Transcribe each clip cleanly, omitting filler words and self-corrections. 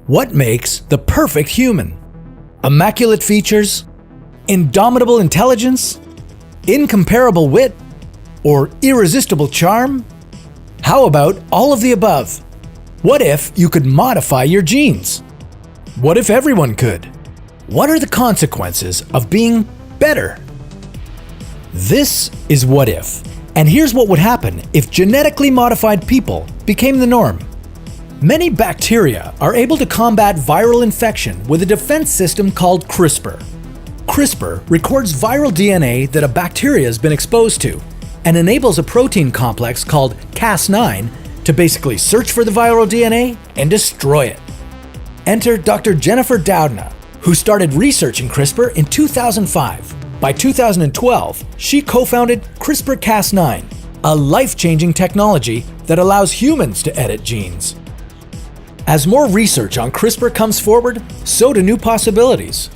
What makes the perfect human? Immaculate features? Indomitable intelligence? Incomparable wit? Or irresistible charm? How about all of the above? What if you could modify your genes? What if everyone could? What are the consequences of being better? This is What If, and here's what would happen if genetically modified people became the norm. Many bacteria are able to combat viral infection with a defense system called CRISPR. CRISPR records viral DNA that a bacteria has been exposed to and enables a protein complex called Cas9 to basically search for the viral DNA and destroy it. Enter Dr. Jennifer Doudna, who started researching CRISPR in 2005. By 2012, she co-founded CRISPR-Cas9, a life-changing technology that allows humans to edit genes. As more research on CRISPR comes forward, so do new possibilities.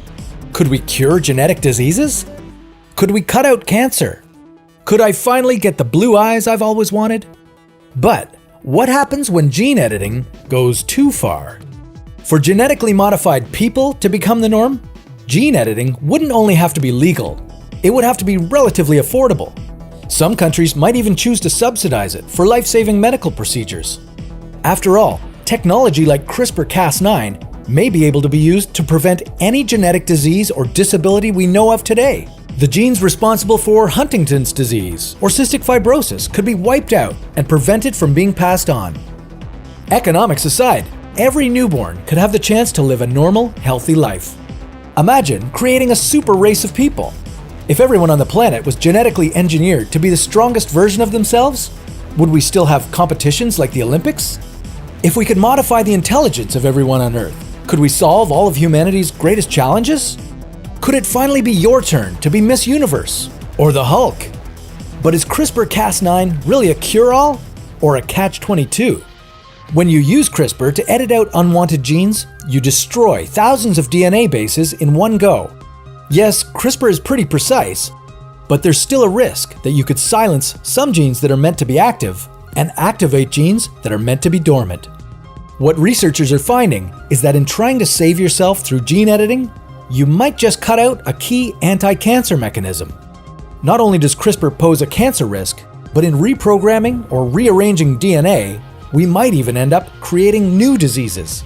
Could we cure genetic diseases? Could we cut out cancer? Could I finally get the blue eyes I've always wanted? But what happens when gene editing goes too far? For genetically modified people to become the norm, gene editing wouldn't only have to be legal, it would have to be relatively affordable. Some countries might even choose to subsidize it for life-saving medical procedures. After all, technology like CRISPR-Cas9 may be able to be used to prevent any genetic disease or disability we know of today. The genes responsible for Huntington's disease or cystic fibrosis could be wiped out and prevented from being passed on. Economics aside, every newborn could have the chance to live a normal, healthy life. Imagine creating a super race of people. If everyone on the planet was genetically engineered to be the strongest version of themselves, would we still have competitions like the Olympics? If we could modify the intelligence of everyone on Earth, could we solve all of humanity's greatest challenges? Could it finally be your turn to be Miss Universe or the Hulk? But is CRISPR-Cas9 really a cure-all or a catch-22? When you use CRISPR to edit out unwanted genes, you destroy thousands of DNA bases in one go. Yes, CRISPR is pretty precise, but there's still a risk that you could silence some genes that are meant to be active and activate genes that are meant to be dormant. What researchers are finding is that in trying to save yourself through gene editing, you might just cut out a key anti-cancer mechanism. Not only does CRISPR pose a cancer risk, but in reprogramming or rearranging DNA, we might even end up creating new diseases.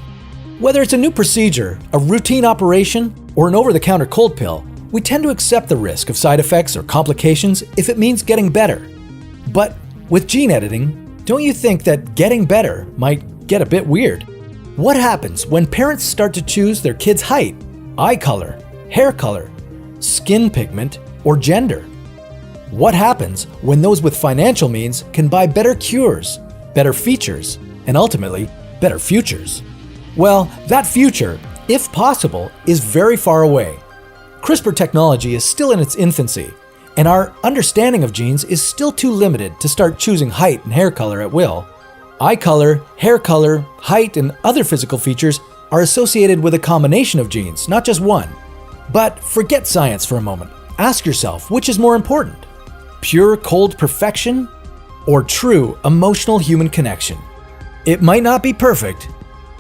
Whether it's a new procedure, a routine operation, or an over-the-counter cold pill, we tend to accept the risk of side effects or complications if it means getting better. But with gene editing, don't you think that getting better might get a bit weird? What happens when parents start to choose their kids' height, eye color, hair color, skin pigment, or gender? What happens when those with financial means can buy better cures, better features, and ultimately, better futures? Well, that future, if possible, is very far away. CRISPR technology is still in its infancy, and our understanding of genes is still too limited to start choosing height and hair color at will. Eye color, hair color, height, and other physical features are associated with a combination of genes, not just one. But forget science for a moment. Ask yourself, which is more important? Pure cold perfection or true emotional human connection? It might not be perfect,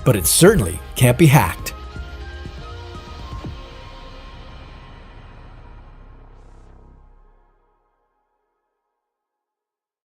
but it certainly can't be hacked.